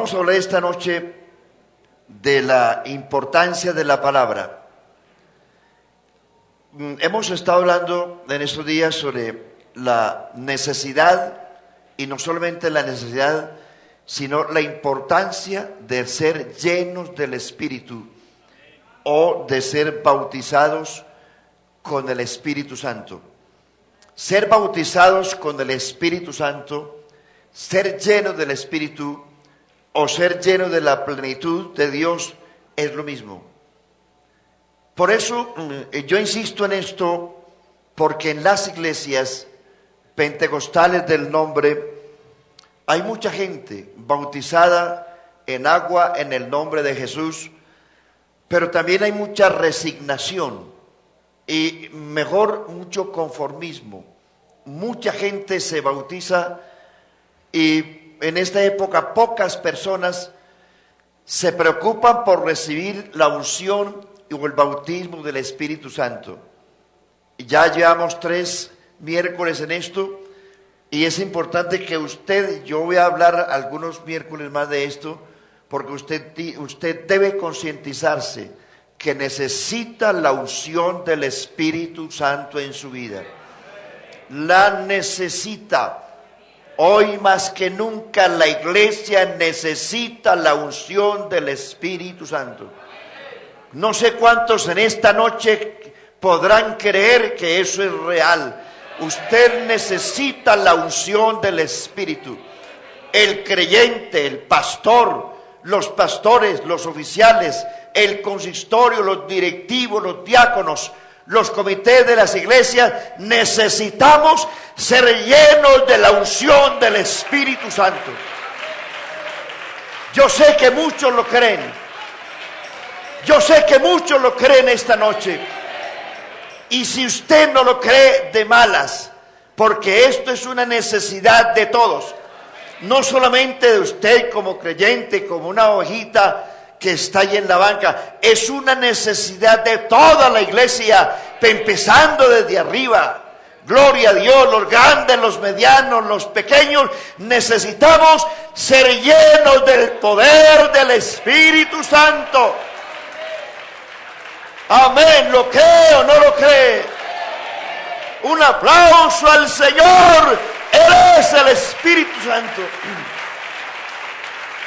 Vamos a hablar esta noche de la importancia de la palabra. Hemos estado hablando en estos días sobre la necesidad, y no solamente la necesidad, sino la importancia de ser llenos del Espíritu o de ser bautizados con el Espíritu Santo. Ser bautizados con el Espíritu Santo, ser llenos del Espíritu o ser llenos de la plenitud de Dios es lo mismo. Por eso yo insisto en esto, porque en las iglesias pentecostales del nombre hay mucha gente bautizada en agua en el nombre de Jesús, pero también hay mucha resignación y mejor mucho conformismo. Mucha gente se bautiza y en esta época pocas personas se preocupan por recibir la unción o el bautismo del Espíritu Santo. Ya llevamos 3 miércoles en esto y es importante que yo voy a hablar algunos miércoles más de esto, porque usted debe concientizarse que necesita la unción del Espíritu Santo en su vida. La necesita. Hoy más que nunca la iglesia necesita la unción del Espíritu Santo. No sé cuántos en esta noche podrán creer que eso es real. Usted necesita la unción del Espíritu. El creyente, el pastor, los pastores, los oficiales, el consistorio, los directivos, los diáconos, los comités de las iglesias, necesitamos ser llenos de la unción del Espíritu Santo. Yo sé que muchos lo creen. Yo sé que muchos lo creen esta noche. Y si usted no lo cree, de malas, porque esto es una necesidad de todos. No solamente de usted como creyente, como una ovejita que está ahí en la banca, es una necesidad de toda la iglesia, empezando desde arriba. Gloria a Dios, los grandes, los medianos, los pequeños, necesitamos ser llenos del poder del Espíritu Santo. Amén, ¿lo cree o no lo cree? Un aplauso al Señor. Él es el Espíritu Santo.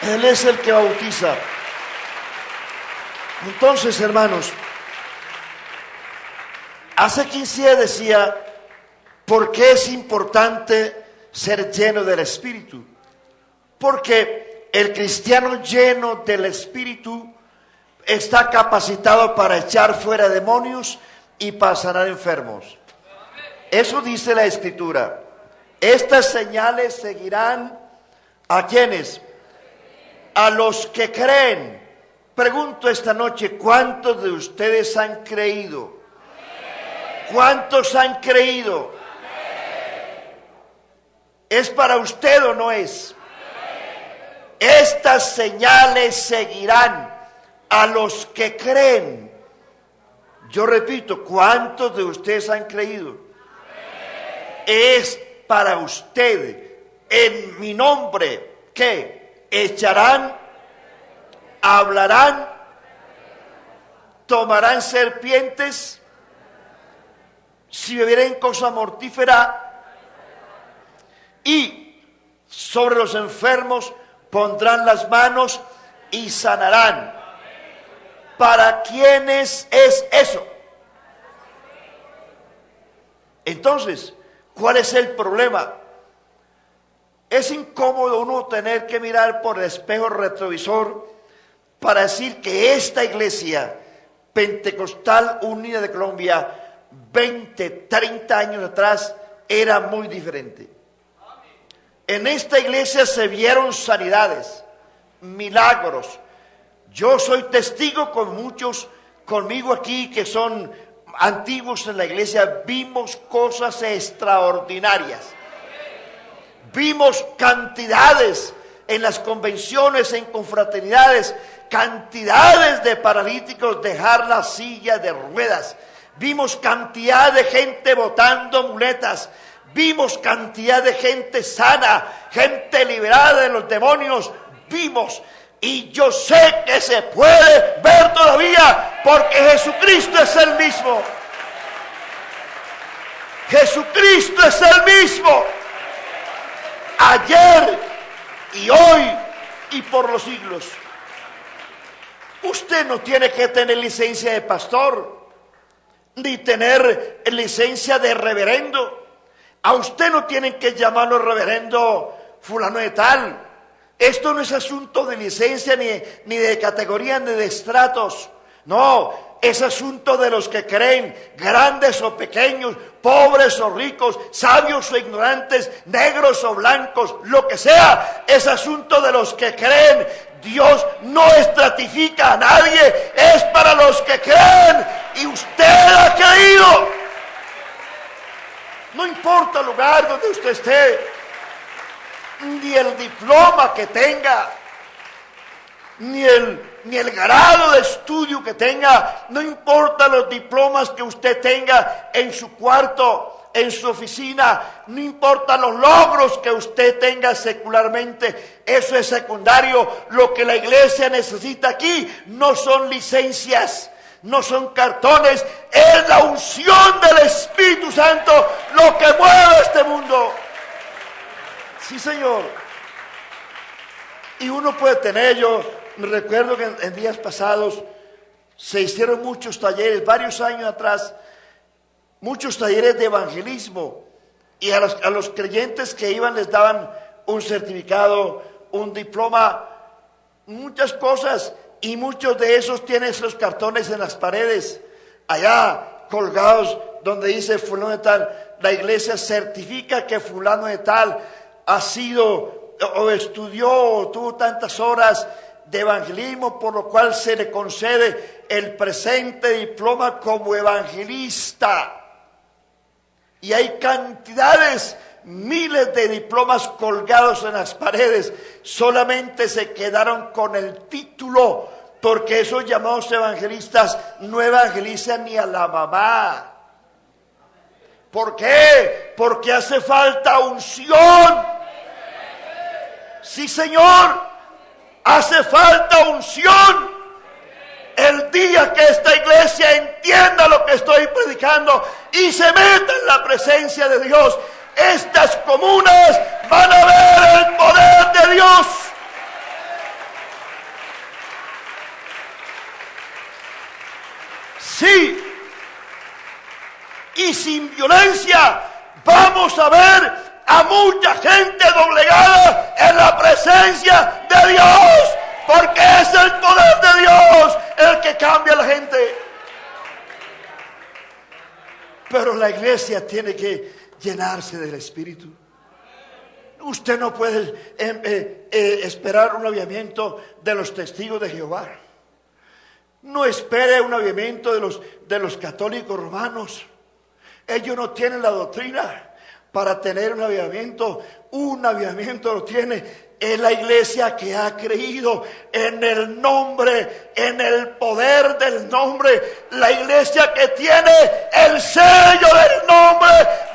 Él es el que bautiza. Entonces, hermanos, hace 15 días decía, ¿por qué es importante ser lleno del Espíritu? Porque el cristiano lleno del Espíritu está capacitado para echar fuera demonios y para sanar enfermos. Eso dice la Escritura. Estas señales seguirán ¿a quiénes? A los que creen. Pregunto esta noche, ¿cuántos de ustedes han creído? ¿Cuántos han creído? ¿Es para usted o no es? Estas señales seguirán a los que creen. Yo repito, ¿cuántos de ustedes han creído? Es para usted, en mi nombre, ¿qué? Echarán, hablarán, tomarán serpientes, si bebieren cosa mortífera, y sobre los enfermos pondrán las manos y sanarán. ¿Para quiénes es eso? Entonces, ¿cuál es el problema? Es incómodo uno tener que mirar por el espejo retrovisor para decir que esta iglesia pentecostal unida de Colombia 20, 30 años atrás era muy diferente. En esta iglesia se vieron sanidades, milagros. Yo soy testigo con muchos conmigo aquí que son antiguos en la iglesia. Vimos cosas extraordinarias. Vimos cantidades en las convenciones, en confraternidades, cantidades de paralíticos dejar la silla de ruedas. Vimos cantidad de gente botando muletas. Vimos cantidad de gente sana, gente liberada de los demonios. vimos. Y yo sé que se puede ver todavía, porque Jesucristo es el mismo. Jesucristo es el mismo. Ayer y hoy y por los siglos. Usted no tiene que tener licencia de pastor, ni tener licencia de reverendo. A usted no tienen que llamarlo reverendo fulano de tal. Esto no es asunto de licencia, ni de categoría, ni de estratos. No, es asunto de los que creen, grandes o pequeños, pobres o ricos, sabios o ignorantes, negros o blancos, lo que sea. Es asunto de los que creen. Dios no estratifica a nadie, es para los que creen. Y usted ha creído. No importa el lugar donde usted esté, ni el diploma que tenga, ni el grado de estudio que tenga, no importa los diplomas que usted tenga en su cuarto, en su oficina, no importa los logros que usted tenga secularmente, eso es secundario. Lo que la iglesia necesita aquí no son licencias, no son cartones, es la unción del Espíritu Santo lo que mueve este mundo. Sí, Señor. Y uno puede tener, yo me recuerdo que en días pasados se hicieron muchos talleres, varios años atrás, muchos talleres de evangelismo, y a los creyentes que iban les daban un certificado, un diploma, muchas cosas, y muchos de esos tienen esos cartones en las paredes, allá colgados, donde dice fulano de tal. La iglesia certifica que fulano de tal ha sido o estudió o tuvo tantas horas de evangelismo, por lo cual se le concede el presente diploma como evangelista. Y hay cantidades, miles de diplomas colgados en las paredes. Solamente se quedaron con el título, porque esos llamados evangelistas no evangelizan ni a la mamá. ¿Por qué? Porque hace falta unción. Sí, Señor, hace falta unción. El día que esta iglesia entienda lo que estoy predicando y se meta en la presencia de Dios, estas comunas van a ver el poder de Dios. Sí, y sin violencia vamos a ver a mucha gente doblegada en la presencia de Dios, porque es el poder de Dios el que cambia a la gente. Pero la iglesia tiene que llenarse del Espíritu. Usted no puede esperar un avivamiento de los testigos de Jehová. No espere un avivamiento de los católicos romanos. Ellos no tienen la doctrina para tener un avivamiento. Un avivamiento lo tiene en la iglesia que ha creído en el nombre, en el poder del nombre. La iglesia que tiene el sello del nombre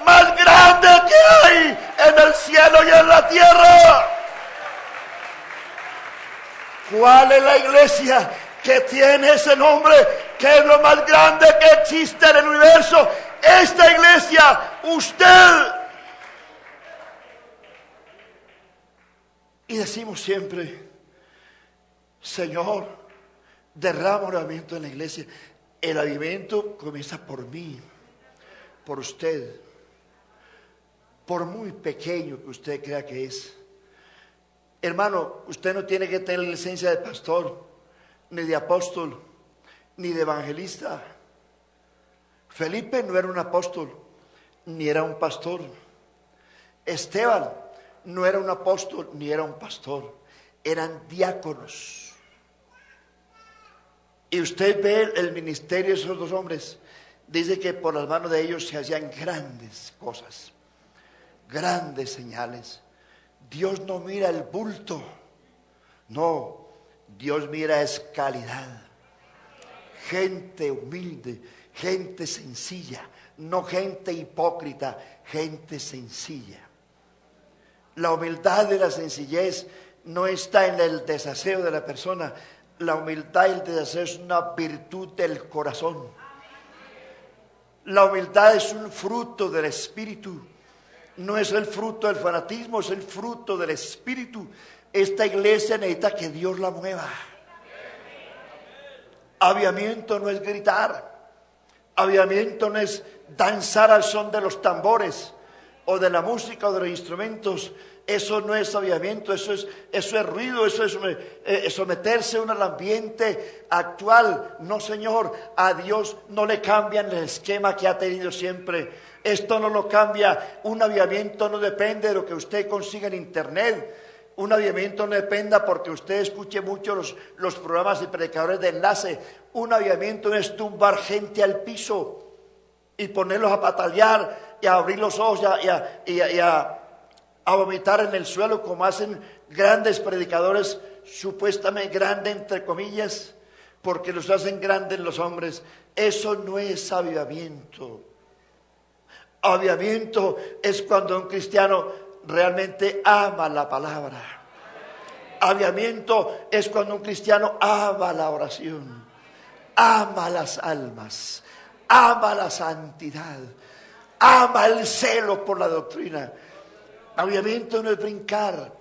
más grande que hay en el cielo y en la tierra. ¿Cuál es la iglesia que tiene ese nombre, que es lo más grande que existe en el universo? Esta iglesia, usted. Y decimos siempre: Señor, derrama un avivamiento en la iglesia. El avivamiento comienza por mí, por usted, por muy pequeño que usted crea que es. Hermano, usted no tiene que tener licencia de pastor, ni de apóstol, ni de evangelista. Felipe no era un apóstol, ni era un pastor. Esteban no era un apóstol, ni era un pastor. Eran diáconos. Y usted ve el ministerio de esos dos hombres. Dice que por las manos de ellos se hacían grandes cosas, grandes señales. Dios no mira el bulto, no, Dios mira es calidad. Gente humilde, gente sencilla, no gente hipócrita, gente sencilla. La humildad y la sencillez no está en el desaseo de la persona. La humildad y el desaseo es una virtud del corazón. La humildad es un fruto del Espíritu. No es el fruto del fanatismo, es el fruto del Espíritu. Esta iglesia necesita que Dios la mueva. Avivamiento no es gritar. Avivamiento no es danzar al son de los tambores o de la música o de los instrumentos. Eso no es avivamiento, eso es ruido, eso es someterse uno al ambiente actual. No, Señor, a Dios no le cambian el esquema que ha tenido siempre. Esto no lo cambia. Un avivamiento no depende de lo que usted consiga en internet. Un avivamiento no dependa porque usted escuche mucho los programas y predicadores de enlace. Un avivamiento no es tumbar gente al piso y ponerlos a patalear y a abrir los ojos y a vomitar en el suelo como hacen grandes predicadores, supuestamente grandes entre comillas, porque los hacen grandes los hombres. Eso no es avivamiento. Avivamiento es cuando un cristiano realmente ama la palabra. Avivamiento es cuando un cristiano ama la oración, ama las almas, ama la santidad, ama el celo por la doctrina. Avivamiento no es brincar,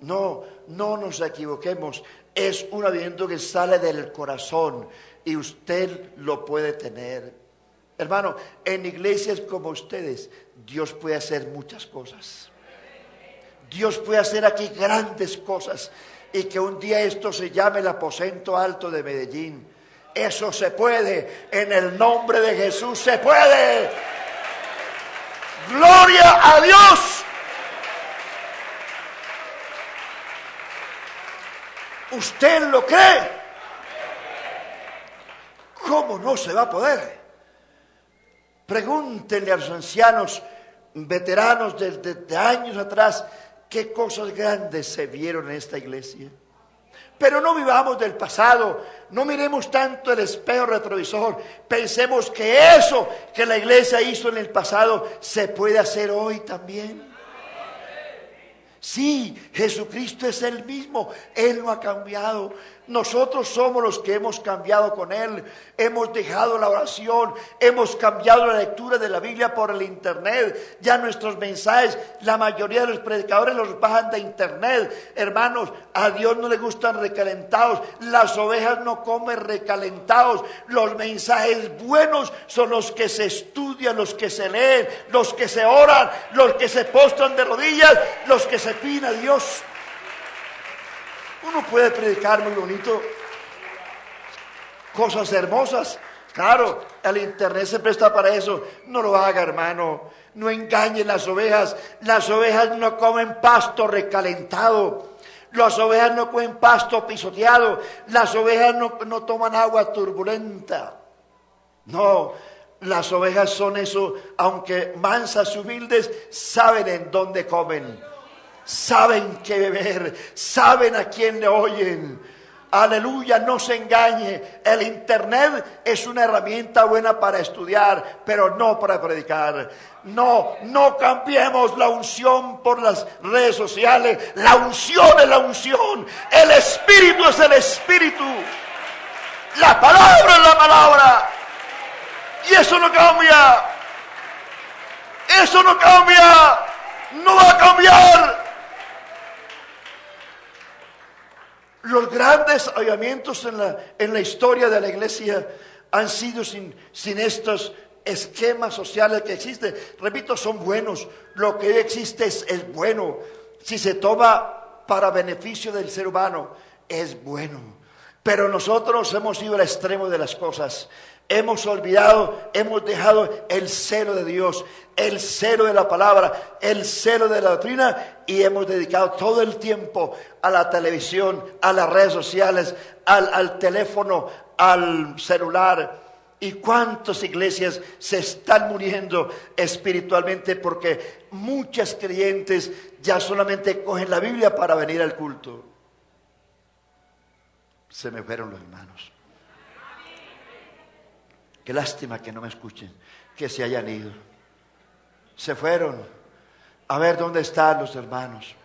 no nos equivoquemos, es un avivamiento que sale del corazón y usted lo puede tener. Hermano, en iglesias como ustedes, Dios puede hacer muchas cosas. Dios puede hacer aquí grandes cosas y que un día esto se llame el aposento alto de Medellín. Eso se puede, en el nombre de Jesús se puede. ¡Gloria a Dios! ¿Usted lo cree? ¿Cómo no se va a poder? Pregúntenle a los ancianos, veteranos de años atrás, qué cosas grandes se vieron en esta iglesia. Pero no vivamos del pasado, no miremos tanto el espejo retrovisor, pensemos que eso que la iglesia hizo en el pasado se puede hacer hoy también. Sí, Jesucristo es el mismo, Él no ha cambiado. Nosotros somos los que hemos cambiado con Él. Hemos dejado la oración, hemos cambiado la lectura de la Biblia por el internet. Ya nuestros mensajes, la mayoría de los predicadores los bajan de internet. Hermanos, a Dios no le gustan recalentados. Las ovejas no comen recalentados. Los mensajes buenos son los que se estudian, los que se leen, los que se oran, los que se postran de rodillas, los que se piden a Dios. Uno puede predicar muy bonito, cosas hermosas. Claro, el internet se presta para eso. No lo haga, hermano. No engañen las ovejas. Las ovejas no comen pasto recalentado. Las ovejas no comen pasto pisoteado. Las ovejas no toman agua turbulenta. No, las ovejas son eso. Aunque mansas y humildes, saben en dónde comen. Saben qué beber, saben a quién le oyen. Aleluya, no se engañe. El internet es una herramienta buena para estudiar, pero no para predicar. No cambiemos la unción por las redes sociales. La unción es la unción. El Espíritu es el Espíritu. La palabra es la palabra. Y eso no cambia. Eso no cambia. No va a cambiar. Los grandes avivamientos en la historia de la iglesia han sido sin estos esquemas sociales que existen. Repito, son buenos. Lo que hoy existe es bueno. Si se toma para beneficio del ser humano, es bueno. Pero nosotros hemos ido al extremo de las cosas. Hemos olvidado, hemos dejado el celo de Dios, el celo de la palabra, el celo de la doctrina y hemos dedicado todo el tiempo a la televisión, a las redes sociales, al teléfono, al celular. ¿Y cuántas iglesias se están muriendo espiritualmente porque muchas creyentes ya solamente cogen la Biblia para venir al culto? Se me fueron los hermanos. Qué lástima que no me escuchen, que se hayan ido. Se fueron. A ver dónde están los hermanos.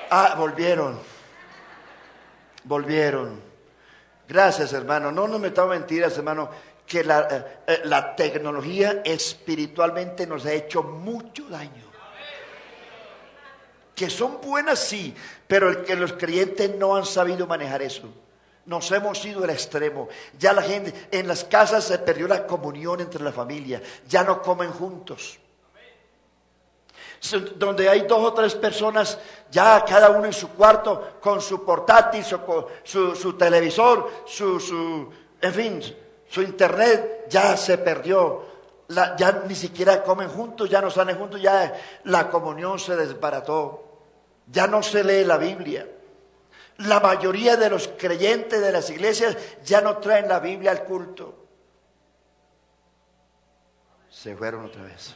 Ah, volvieron. Gracias, hermano. No nos metamos mentiras, hermano, que la tecnología espiritualmente nos ha hecho mucho daño. Que son buenas, sí, pero que los creyentes no han sabido manejar eso. Nos hemos ido al extremo. Ya la gente, en las casas se perdió la comunión entre la familia. Ya no comen juntos. Donde hay 2 o 3 personas, ya cada uno en su cuarto, con su portátil, su televisor, en fin, su internet, ya se perdió. Ya ni siquiera comen juntos, ya no salen juntos, ya la comunión se desbarató. Ya no se lee la Biblia. La mayoría de los creyentes de las iglesias ya no traen la Biblia al culto. Se fueron otra vez.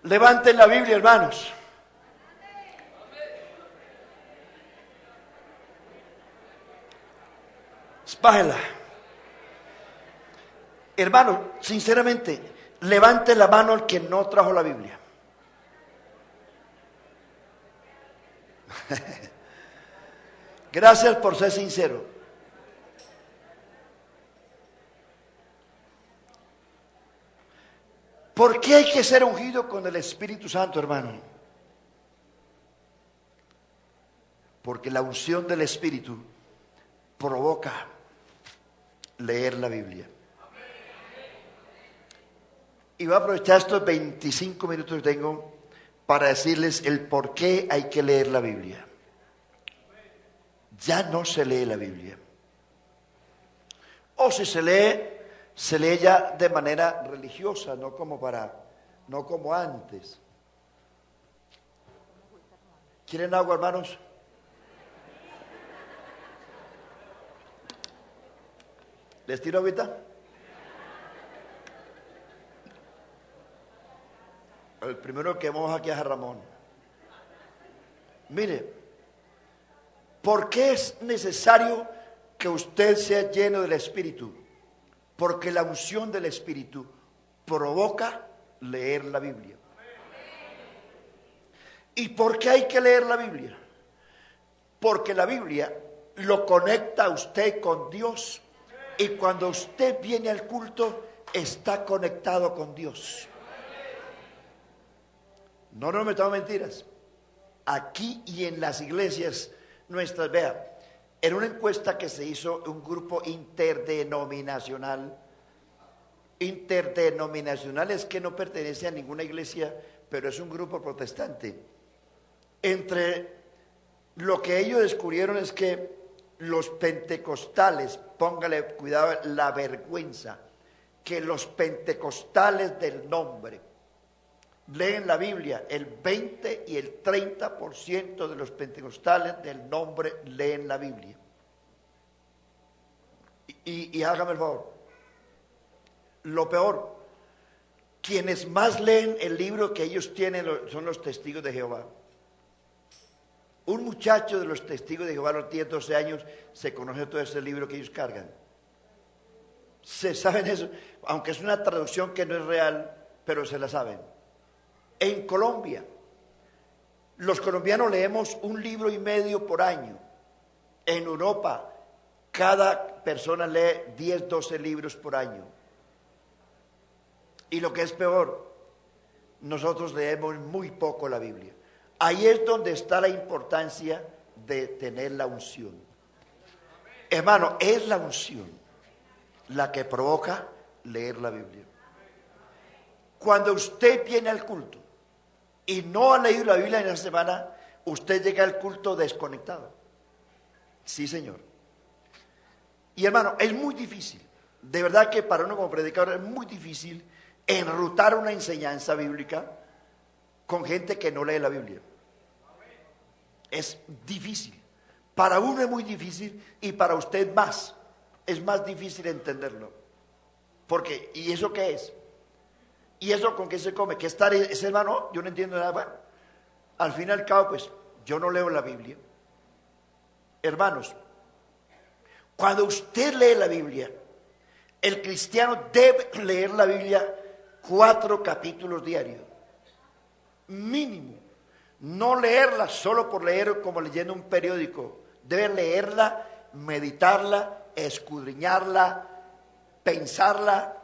Levanten la Biblia, hermanos. Bájela. Hermano, sinceramente, levante la mano el que no trajo la Biblia. Gracias por ser sincero. ¿Por qué hay que ser ungido con el Espíritu Santo, hermano? Porque la unción del Espíritu provoca leer la Biblia. Y voy a aprovechar estos 25 minutos que tengo para decirles el por qué hay que leer la Biblia. Ya no se lee la Biblia. O si se lee ya de manera religiosa, no como antes. ¿Quieren agua, hermanos? ¿Les tiro agüita? El primero que vamos aquí es a Ramón. Mire, ¿por qué es necesario que usted sea lleno del Espíritu? Porque la unción del Espíritu provoca leer la Biblia. ¿Y por qué hay que leer la Biblia? Porque la Biblia lo conecta a usted con Dios. Y cuando usted viene al culto, está conectado con Dios. No nos metamos mentiras. Aquí y en las iglesias nuestras, vea, en una encuesta que se hizo un grupo interdenominacional es que no pertenece a ninguna iglesia, pero es un grupo protestante. Entre lo que ellos descubrieron es que los pentecostales, póngale cuidado la vergüenza, que los pentecostales del nombre leen la Biblia, el 20 y el 30% de los pentecostales del nombre leen la Biblia. Y hágame el favor, lo peor, quienes más leen el libro que ellos tienen son los testigos de Jehová. Un muchacho de los testigos de Jehová a los 10, 12 años se conoce todo ese libro que ellos cargan. Se saben eso, aunque es una traducción que no es real, pero se la saben. En Colombia, los colombianos leemos 1,5 libros por año. En Europa, cada persona lee 10, 12 libros por año. Y lo que es peor, nosotros leemos muy poco la Biblia. Ahí es donde está la importancia de tener la unción. Hermano, es la unción la que provoca leer la Biblia. Cuando usted viene al culto y no ha leído la Biblia en la semana, usted llega al culto desconectado. Sí, señor. Y hermano, es muy difícil. De verdad que para uno como predicador es muy difícil enrutar una enseñanza bíblica con gente que no lee la Biblia. Es difícil. Para uno es muy difícil y para usted más. Es más difícil entenderlo. Porque, ¿y eso qué es? ¿Y eso con qué se come? ¿Qué estar ese hermano? Yo no entiendo nada. Bueno, al fin y al cabo, pues, yo no leo la Biblia. Hermanos, cuando usted lee la Biblia, el cristiano debe leer la Biblia 4 capítulos diarios, mínimo. No leerla solo por leer como leyendo un periódico. Debe leerla, meditarla, escudriñarla, pensarla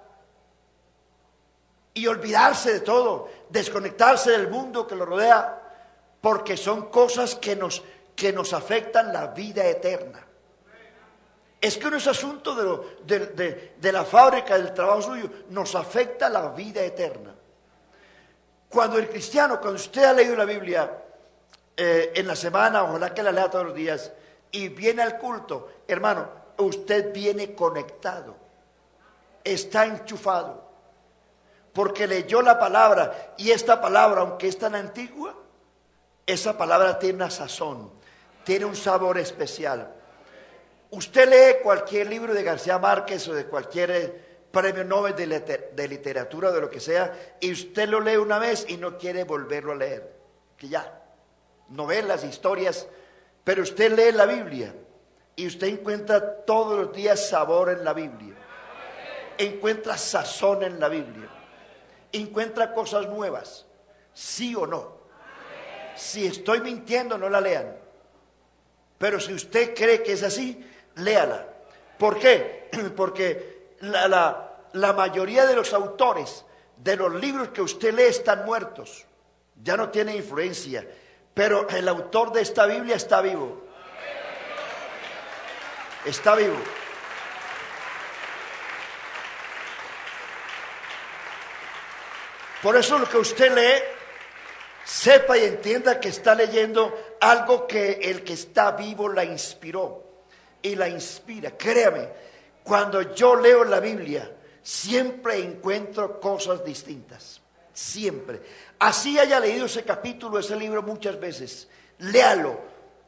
y olvidarse de todo, desconectarse del mundo que lo rodea, porque son cosas que nos afectan la vida eterna. Es que no es asunto de la fábrica, del trabajo suyo, nos afecta la vida eterna. Cuando el cristiano, cuando usted ha leído la Biblia en la semana, ojalá que la lea todos los días, y viene al culto, hermano, usted viene conectado, está enchufado, porque leyó la palabra, y esta palabra, aunque es tan antigua, esa palabra tiene una sazón, tiene un sabor especial. Usted lee cualquier libro de García Márquez o de cualquier premio Nobel de literatura o de lo que sea, y usted lo lee una vez y no quiere volverlo a leer, que ya, novelas, historias, pero usted lee la Biblia y usted encuentra todos los días sabor en la Biblia, encuentra sazón en la Biblia, encuentra cosas nuevas, sí o no. Si estoy mintiendo, no la lean, pero si usted cree que es así, léala. ¿Por qué? Porque la mayoría de los autores de los libros que usted lee están muertos, ya no tienen influencia, pero el autor de esta Biblia está vivo. Está vivo. Por eso lo que usted lee, sepa y entienda que está leyendo algo que el que está vivo la inspiró y la inspira. Créame, cuando yo leo la Biblia, siempre encuentro cosas distintas, siempre. Así haya leído ese capítulo, ese libro muchas veces, léalo,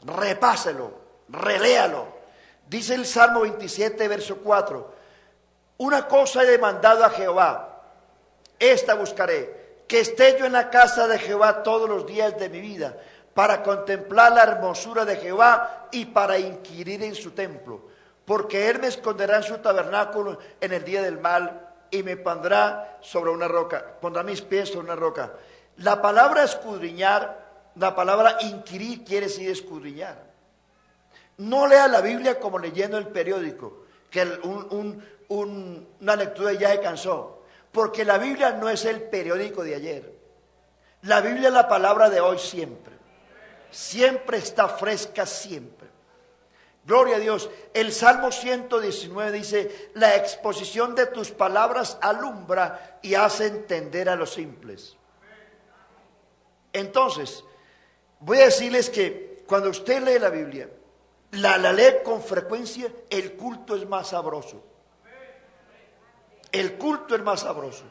repáselo, reléalo. Dice el Salmo 27, verso 4, una cosa he demandado a Jehová, esta buscaré, que esté yo en la casa de Jehová todos los días de mi vida, para contemplar la hermosura de Jehová y para inquirir en su templo. Porque Él me esconderá en su tabernáculo en el día del mal y me pondrá sobre una roca, pondrá mis pies sobre una roca. La palabra escudriñar, la palabra inquirir quiere decir escudriñar. No lea la Biblia como leyendo el periódico, que una lectura ya se cansó. Porque la Biblia no es el periódico de ayer. La Biblia es la palabra de hoy siempre. Siempre está fresca, siempre. Gloria a Dios. El Salmo 119 dice, la exposición de tus palabras alumbra y hace entender a los simples. Entonces, voy a decirles que cuando usted lee la Biblia, la lee con frecuencia, el culto es más sabroso. El culto es más sabroso.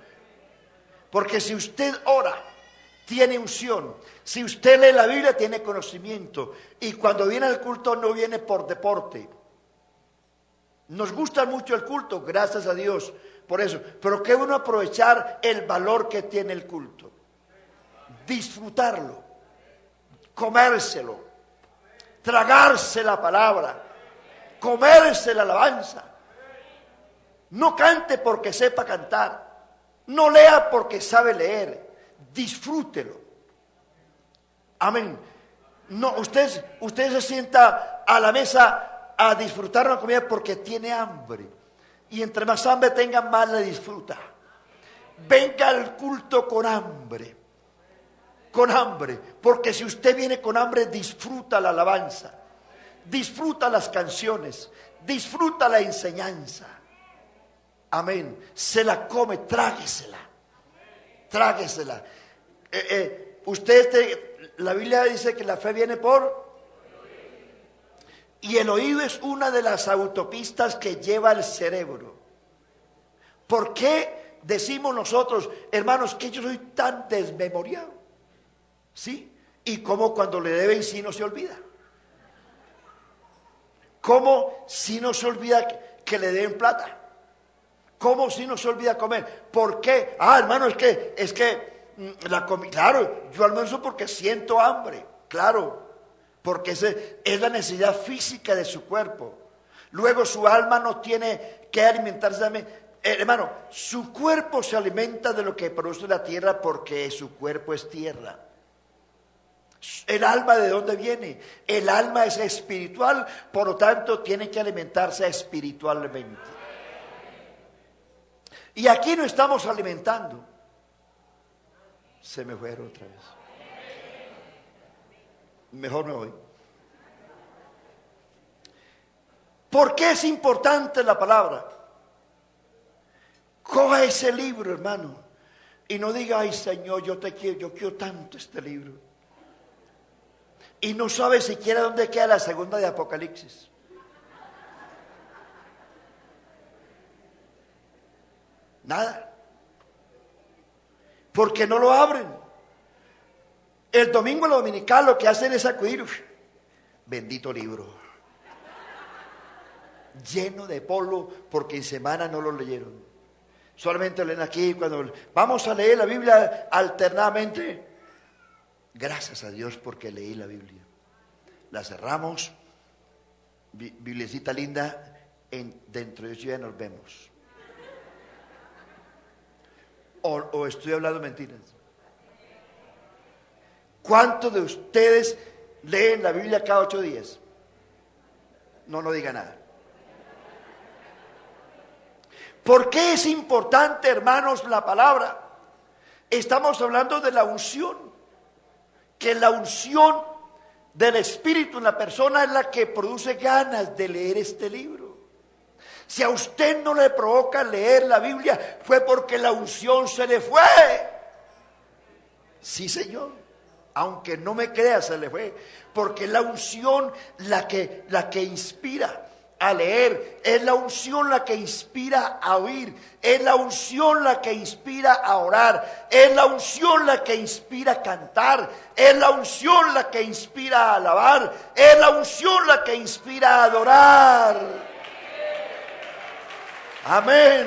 Porque si usted ora, tiene unción. Si usted lee la Biblia, tiene conocimiento. Y cuando viene al culto, no viene por deporte. Nos gusta mucho el culto, gracias a Dios por eso. Pero qué bueno aprovechar el valor que tiene el culto. Disfrutarlo. Comérselo. Tragarse la palabra. Comerse la alabanza. No cante porque sepa cantar. No lea porque sabe leer. Disfrútelo. Amén. No, usted se sienta a la mesa a disfrutar una comida porque tiene hambre. Y entre más hambre tenga, más la disfruta. Venga al culto con hambre. Con hambre. Porque si usted viene con hambre, disfruta la alabanza. Disfruta las canciones. Disfruta la enseñanza. Amén. Se la come, tráguesela. Tráguesela. La Biblia dice que la fe viene por... Y el oído es una de las autopistas que lleva el cerebro. ¿Por qué decimos nosotros, hermanos, que yo soy tan desmemoriado? ¿Sí? Y cómo cuando le deben sí no se olvida. ¿Cómo si no se olvida que le den plata? ¿Cómo si no se olvida comer? ¿Por qué? Hermano, es que claro, yo almuerzo porque siento hambre, claro, porque es la necesidad física de su cuerpo. Luego su alma no tiene que alimentarse también. hermano, su cuerpo se alimenta de lo que produce la tierra porque su cuerpo es tierra. El alma, ¿de dónde viene? El alma es espiritual, por lo tanto tiene que alimentarse espiritualmente. Y aquí no estamos alimentando. Se me fueron otra vez. Mejor me voy. ¿Por qué es importante la palabra? Coja ese libro, hermano, y no diga, ay Señor, yo quiero tanto este libro. Y no sabe siquiera dónde queda la segunda de Apocalipsis. Nada. Porque no lo abren. El domingo dominical lo que hacen es acudir. Bendito libro. Lleno de polvo porque en semana no lo leyeron. Solamente leen aquí cuando vamos a leer la Biblia alternadamente. Gracias a Dios porque leí la Biblia. La cerramos. Biblicita linda. Dentro de 8 días nos vemos. O estoy hablando mentiras. ¿Cuántos de ustedes leen la Biblia cada 8 días? No diga nada. ¿Por qué es importante, hermanos, la palabra? Estamos hablando de la unción. Que la unción del Espíritu en la persona es la que produce ganas de leer este libro. Si a usted no le provoca leer la Biblia, fue porque la unción se le fue. Sí, Señor. Aunque no me crea, se le fue. Porque la unción la que inspira a leer, es la unción la que inspira a oír, es la unción la que inspira a orar, es la unción la que inspira a cantar, es la unción la que inspira a alabar, es la unción la que inspira a adorar. Amén.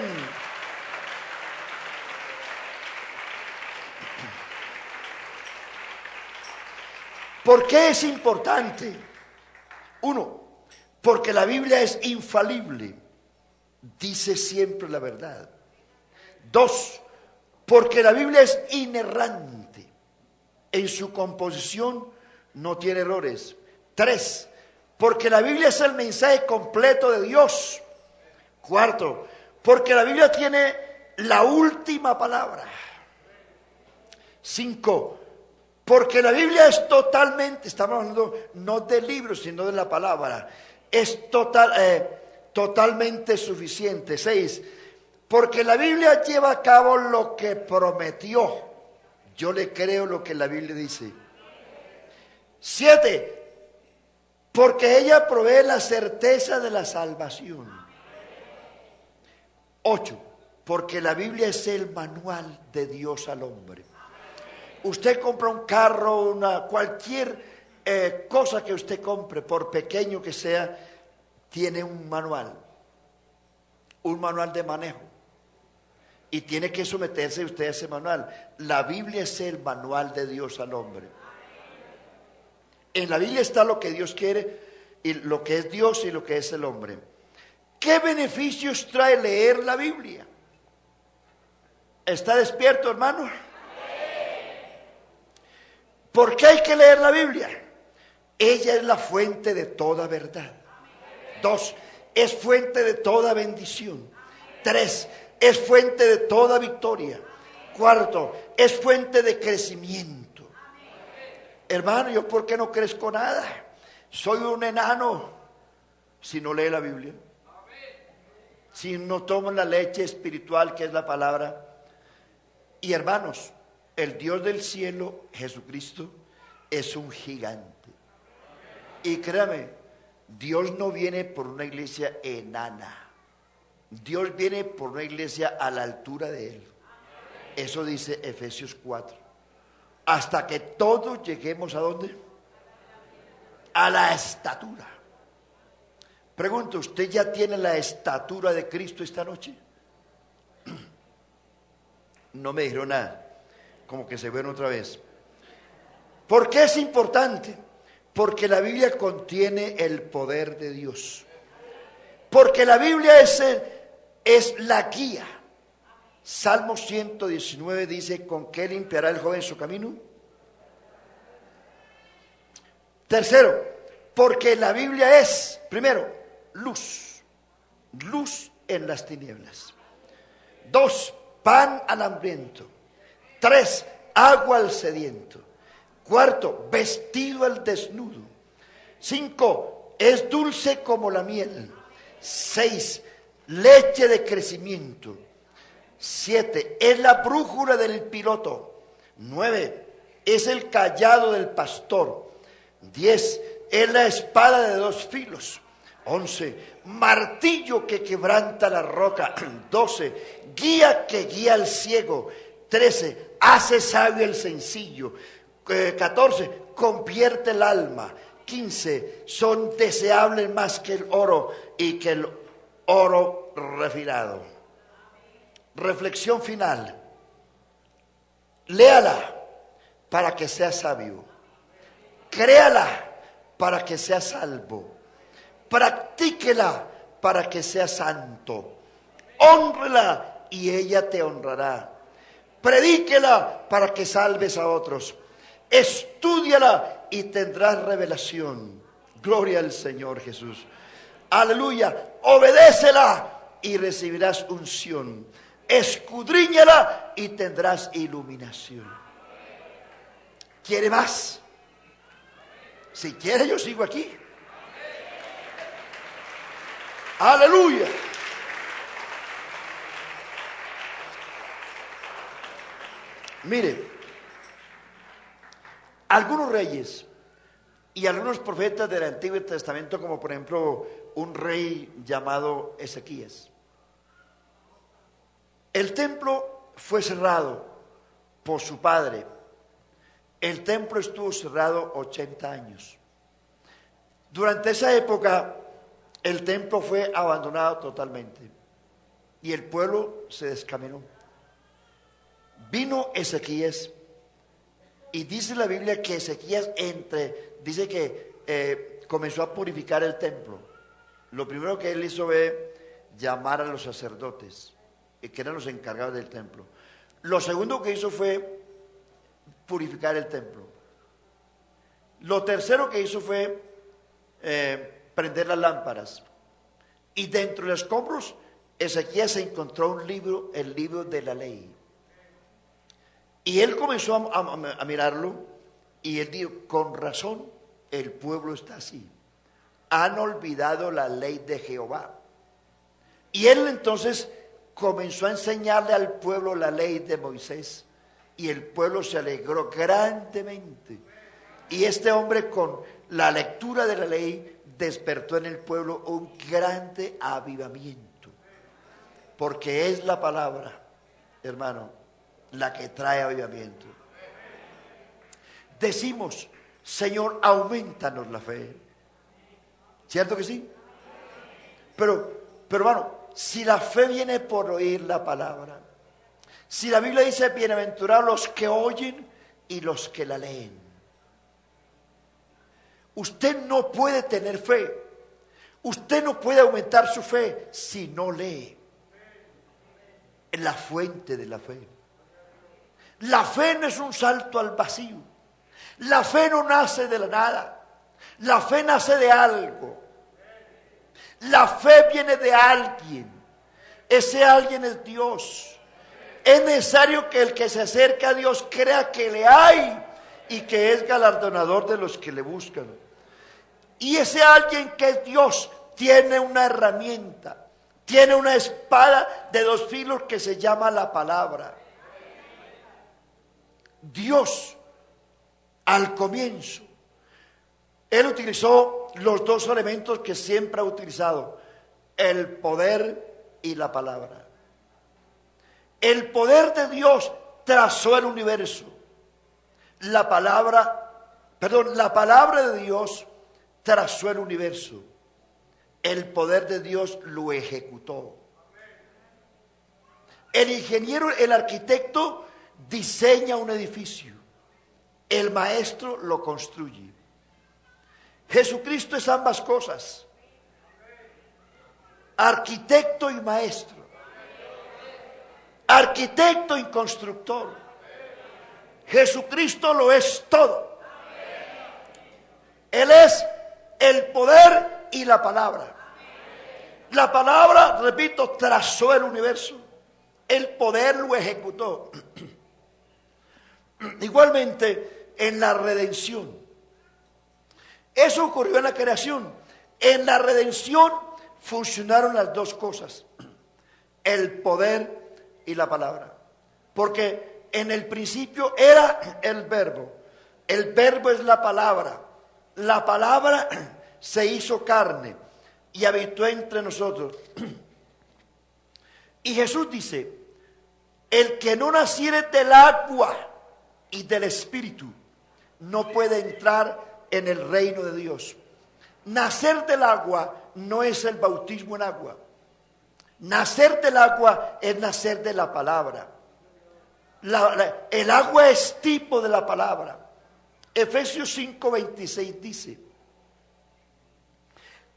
¿Por qué es importante? 1, porque la Biblia es infalible, dice siempre la verdad. 2, porque la Biblia es inerrante, en su composición no tiene errores. 3, porque la Biblia es el mensaje completo de Dios. 4, porque la Biblia tiene la última palabra. 5, porque la Biblia es totalmente, estamos hablando no del libro, sino de la palabra, es totalmente suficiente. 6, porque la Biblia lleva a cabo lo que prometió. Yo le creo lo que la Biblia dice. 7, porque ella provee la certeza de la salvación. 8, porque la Biblia es el manual de Dios al hombre. Usted compra un carro, cualquier cosa que usted compre, por pequeño que sea, tiene un manual de manejo. Y tiene que someterse usted a ese manual. La Biblia es el manual de Dios al hombre. En la Biblia está lo que Dios quiere, y lo que es Dios y lo que es el hombre. ¿Qué beneficios trae leer la Biblia? ¿Está despierto, hermano? ¿Por qué hay que leer la Biblia? Ella es la fuente de toda verdad. 2, es fuente de toda bendición. 3, es fuente de toda victoria. 4, es fuente de crecimiento. Hermano, ¿yo por qué no crezco nada? Soy un enano si no lee la Biblia. Si no tomo la leche espiritual que es la palabra. Y hermanos, el Dios del cielo, Jesucristo, es un gigante. Y créame, Dios no viene por una iglesia enana. Dios viene por una iglesia a la altura de Él. Eso dice Efesios 4. Hasta que todos lleguemos ¿a dónde? A la estatura. Pregunto, ¿usted ya tiene la estatura de Cristo esta noche? No me dijeron nada. Como que se fueron otra vez. ¿Por qué es importante? Porque la Biblia contiene el poder de Dios. Porque la Biblia es es la guía. Salmo 119 dice, ¿con qué limpiará el joven su camino? Tercero, porque la Biblia es, primero, luz, luz en las tinieblas. 2, pan al hambriento. 3, agua al sediento. 4, vestido al desnudo. 5, es dulce como la miel. 6, leche de crecimiento. 7, es la brújula del piloto. 9, es el cayado del pastor. 10, es la espada de 2 filos. 11, martillo que quebranta la roca. 12, guía que guía al ciego. 13, hace sabio el sencillo. 14, convierte el alma. 15, son deseables más que el oro y que el oro refinado. Reflexión final. Léala para que sea sabio. Créala para que sea salvo. Practíquela para que sea santo. Hónrela y ella te honrará. Predíquela para que salves a otros. Estúdiala y tendrás revelación. Gloria al Señor Jesús. Aleluya. Obedécela y recibirás unción. Escudriñala y tendrás iluminación. ¿Quiere más? Si quiere, yo sigo aquí. Aleluya. Mire, algunos reyes y algunos profetas del Antiguo Testamento, como por ejemplo un rey llamado Ezequías. El templo fue cerrado por su padre. El templo estuvo cerrado 80 años. Durante esa época, el templo fue abandonado totalmente y el pueblo se descaminó. Vino Ezequías y dice la Biblia que Ezequías dice que comenzó a purificar el templo. Lo primero que él hizo fue llamar a los sacerdotes, que eran los encargados del templo. Lo segundo que hizo fue purificar el templo. Lo tercero que hizo fue prender las lámparas. Y dentro de los escombros, Ezequías se encontró un libro, el libro de la ley. Y él comenzó a mirarlo y él dijo, con razón el pueblo está así. Han olvidado la ley de Jehová. Y él entonces comenzó a enseñarle al pueblo la ley de Moisés. Y el pueblo se alegró grandemente. Y este hombre, con la lectura de la ley, despertó en el pueblo un grande avivamiento. Porque es la palabra, hermano, la que trae avivamiento. Decimos, Señor, aumentanos la fe. ¿Cierto que sí? Pero hermano, si la fe viene por oír la palabra, si la Biblia dice, bienaventurados los que oyen y los que la leen. Usted no puede tener fe. Usted no puede aumentar su fe si no lee. En la fuente de la fe. La fe no es un salto al vacío. La fe no nace de la nada. La fe nace de algo. La fe viene de alguien. Ese alguien es Dios. Es necesario que el que se acerca a Dios crea que le hay y que es galardonador de los que le buscan. Y ese alguien que es Dios tiene una herramienta, tiene una espada de 2 filos que se llama la palabra. Dios, al comienzo, Él utilizó los 2 elementos que siempre ha utilizado, el poder y la palabra. El poder de Dios trazó el universo. La palabra de Dios trazó el universo. El poder de Dios lo ejecutó. El ingeniero, el arquitecto diseña un edificio. El maestro lo construye. Jesucristo es ambas cosas. Arquitecto y maestro. arquitecto y constructor. Jesucristo lo es todo. Él es el poder y la palabra. La palabra, repito, trazó el universo. El poder lo ejecutó. Igualmente en la redención. Eso ocurrió en la creación. En la redención funcionaron las dos cosas: el poder y la palabra. Porque en el principio era el verbo. El verbo es la palabra. La palabra se hizo carne y habitó entre nosotros. Y Jesús dice: el que no naciere del agua y del Espíritu no puede entrar en el reino de Dios. Nacer del agua no es el bautismo en agua. Nacer del agua es nacer de la palabra. El agua es tipo de la palabra. Efesios 5:26 dice: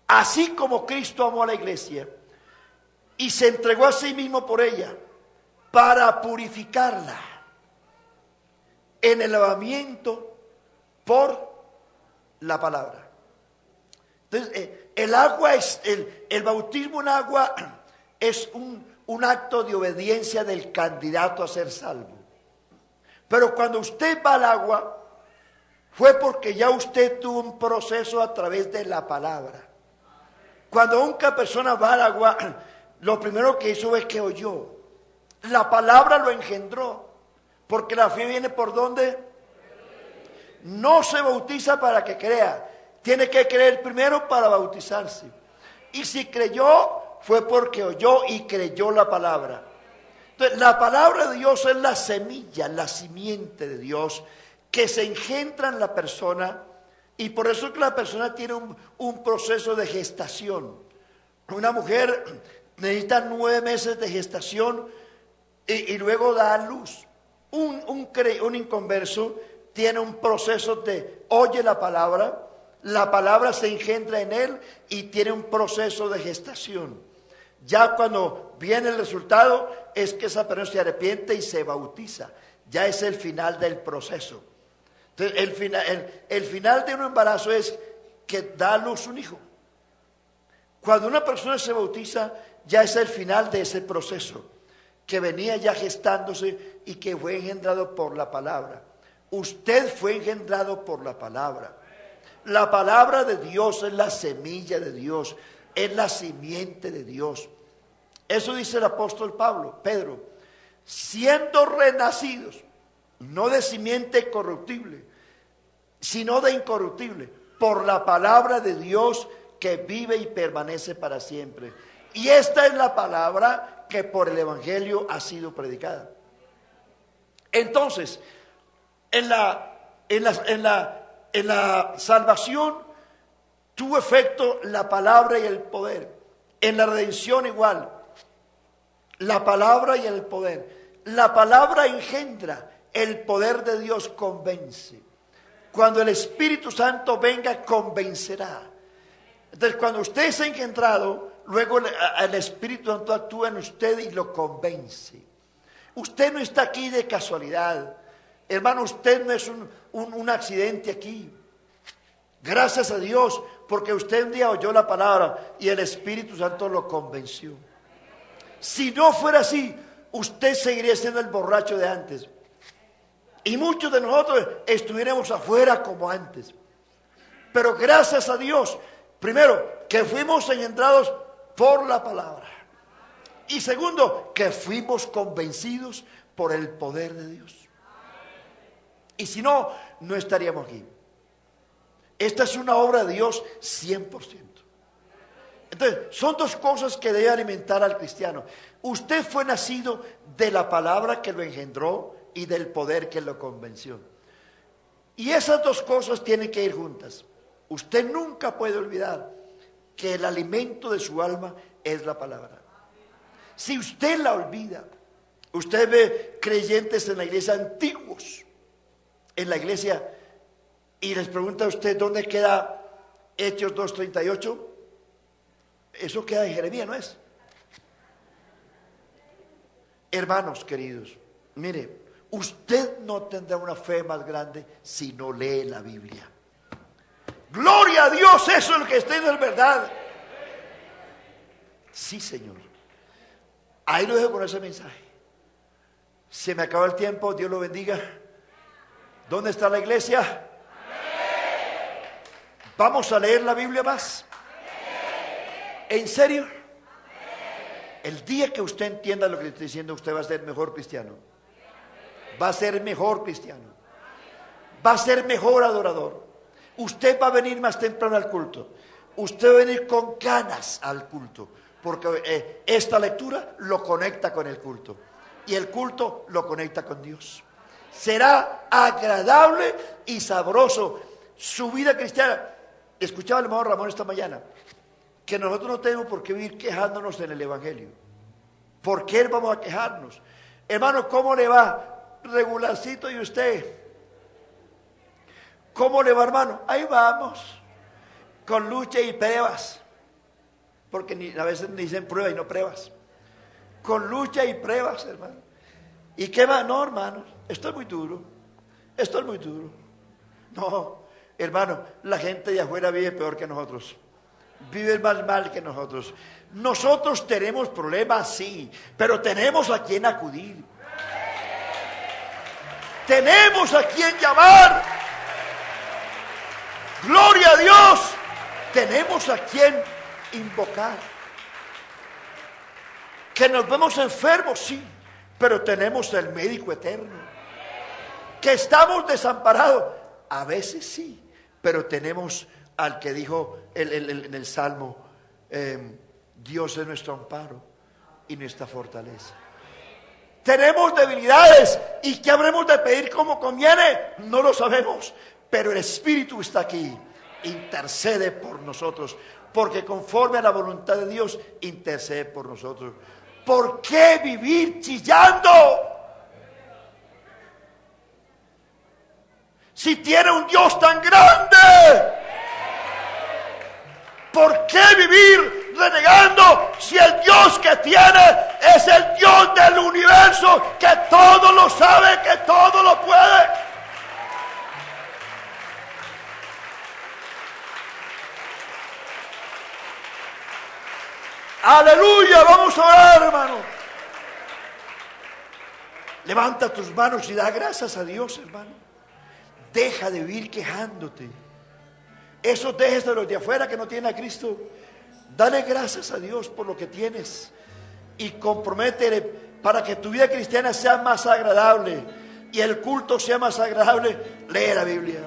así como Cristo amó a la iglesia y se entregó a sí mismo por ella para purificarla en el lavamiento por la palabra. Entonces, el agua es el bautismo en agua es un acto de obediencia del candidato a ser salvo. Pero cuando usted va al agua, fue porque ya usted tuvo un proceso a través de la palabra. Cuando una persona va al agua, lo primero que hizo es que oyó. La palabra lo engendró. Porque la fe viene ¿por dónde? No se bautiza para que crea. Tiene que creer primero para bautizarse. Y si creyó, fue porque oyó y creyó la palabra. Entonces, la palabra de Dios es la semilla, la simiente de Dios que se engendra en la persona. Y por eso es que la persona tiene un proceso de gestación. Una mujer necesita 9 meses de gestación y luego da a luz. Un inconverso tiene un proceso de oye la palabra se engendra en él y tiene un proceso de gestación. Ya cuando viene el resultado es que esa persona se arrepiente y se bautiza. Ya es el final del proceso. Entonces, el final de un embarazo es que da a luz un hijo. Cuando una persona se bautiza, ya es el final de ese proceso, que venía ya gestándose y que fue engendrado por la palabra. Usted fue engendrado por la palabra. La palabra de Dios es la semilla de Dios, es la simiente de Dios. Eso dice el apóstol Pedro, siendo renacidos, no de simiente corruptible, sino de incorruptible, por la palabra de Dios que vive y permanece para siempre. Y esta es la palabra que por el Evangelio ha sido predicada. Entonces, en la salvación tuvo efecto la palabra y el poder. En la redención igual, la palabra y el poder. La palabra engendra, el poder de Dios convence. Cuando el Espíritu Santo venga, convencerá. Entonces, cuando usted es engendrado, luego el Espíritu Santo actúa en usted y lo convence. Usted no está aquí de casualidad. Hermano, usted no es un accidente aquí. Gracias a Dios, porque usted un día oyó la palabra y el Espíritu Santo lo convenció. Si no fuera así, usted seguiría siendo el borracho de antes. Y muchos de nosotros estuviéramos afuera como antes. Pero gracias a Dios, primero, que fuimos engendrados por la palabra. Y segundo, que fuimos convencidos por el poder de Dios. Y si no, no estaríamos aquí. Esta es una obra de Dios 100%. Entonces, son dos cosas que debe alimentar al cristiano. Usted fue nacido de la palabra que lo engendró y del poder que lo convenció. Y esas dos cosas tienen que ir juntas. Usted nunca puede olvidar que el alimento de su alma es la palabra. Si usted la olvida, usted ve creyentes en la iglesia antiguos, en la iglesia, y les pregunta a usted dónde queda Hechos 2:38. Eso queda en Jeremías, ¿no es? Hermanos queridos, mire, usted no tendrá una fe más grande si no lee la Biblia. Gloria a Dios, eso es lo que estoy diciendo, es verdad. Sí, Señor. Ahí lo dejo con ese mensaje. Se me acaba el tiempo, Dios lo bendiga. ¿Dónde está la iglesia? ¿Vamos a leer la Biblia más? ¿En serio? El día que usted entienda lo que le estoy diciendo, usted va a ser mejor cristiano. Va a ser mejor cristiano. Va a ser mejor adorador. Usted va a venir más temprano al culto. Usted va a venir con ganas al culto. Porque esta lectura lo conecta con el culto. Y el culto lo conecta con Dios. Será agradable y sabroso su vida cristiana. Escuchaba al hermano Ramón esta mañana que nosotros no tenemos por qué vivir quejándonos en el evangelio. ¿Por qué vamos a quejarnos? Hermano, ¿cómo le va? Regularcito. ¿Y usted? ¿Cómo le va, hermano? Ahí vamos, con lucha y pruebas, porque a veces dicen pruebas y no pruebas. Con lucha y pruebas, hermano. ¿Y qué más? No, hermanos, esto es muy duro. Esto es muy duro. No, hermano, la gente de afuera vive peor que nosotros. Vive más mal que nosotros. Nosotros tenemos problemas, sí, pero tenemos a quien acudir. Tenemos a quien llamar. Gloria a Dios. Tenemos a quien invocar. Que nos vemos enfermos, sí, pero tenemos el médico eterno. Que estamos desamparados, a veces sí, pero tenemos al que dijo en el Salmo, Dios es nuestro amparo y nuestra fortaleza. Tenemos debilidades, y ¿qué habremos de pedir como conviene? No lo sabemos, pero el Espíritu está aquí, intercede por nosotros, porque conforme a la voluntad de Dios, intercede por nosotros. ¿Por qué vivir chillando? Si tiene un Dios tan grande, ¿por qué vivir renegando si el Dios que tiene es el Dios del universo, que todo lo sabe, que todo lo puede? Aleluya, vamos a orar, hermano. Levanta tus manos y da gracias a Dios, hermano. Deja de vivir quejándote. Eso dejes de los de afuera que no tienen a Cristo. Dale gracias a Dios por lo que tienes y comprométele para que tu vida cristiana sea más agradable y el culto sea más agradable. Lee la Biblia,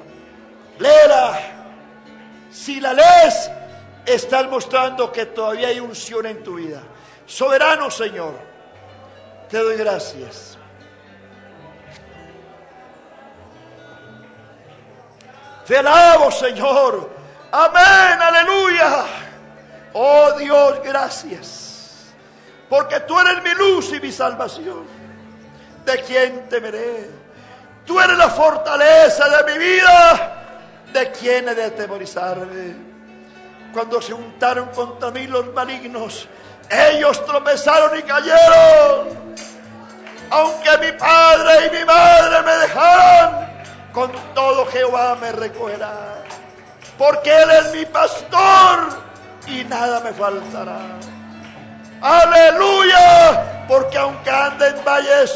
léela. Si la lees, estás mostrando que todavía hay unción en tu vida. Soberano Señor, te doy gracias. Te alabo, Señor. Amén, aleluya. Oh Dios, gracias. Porque tú eres mi luz y mi salvación. ¿De quién temeré? Tú eres la fortaleza de mi vida. ¿De quién he de atemorizarme? Cuando se juntaron contra mí los malignos, ellos tropezaron y cayeron. Aunque mi padre y mi madre me dejaran, con todo Jehová me recogerá, porque Él es mi pastor y nada me faltará. Aleluya, porque aunque ande en valle de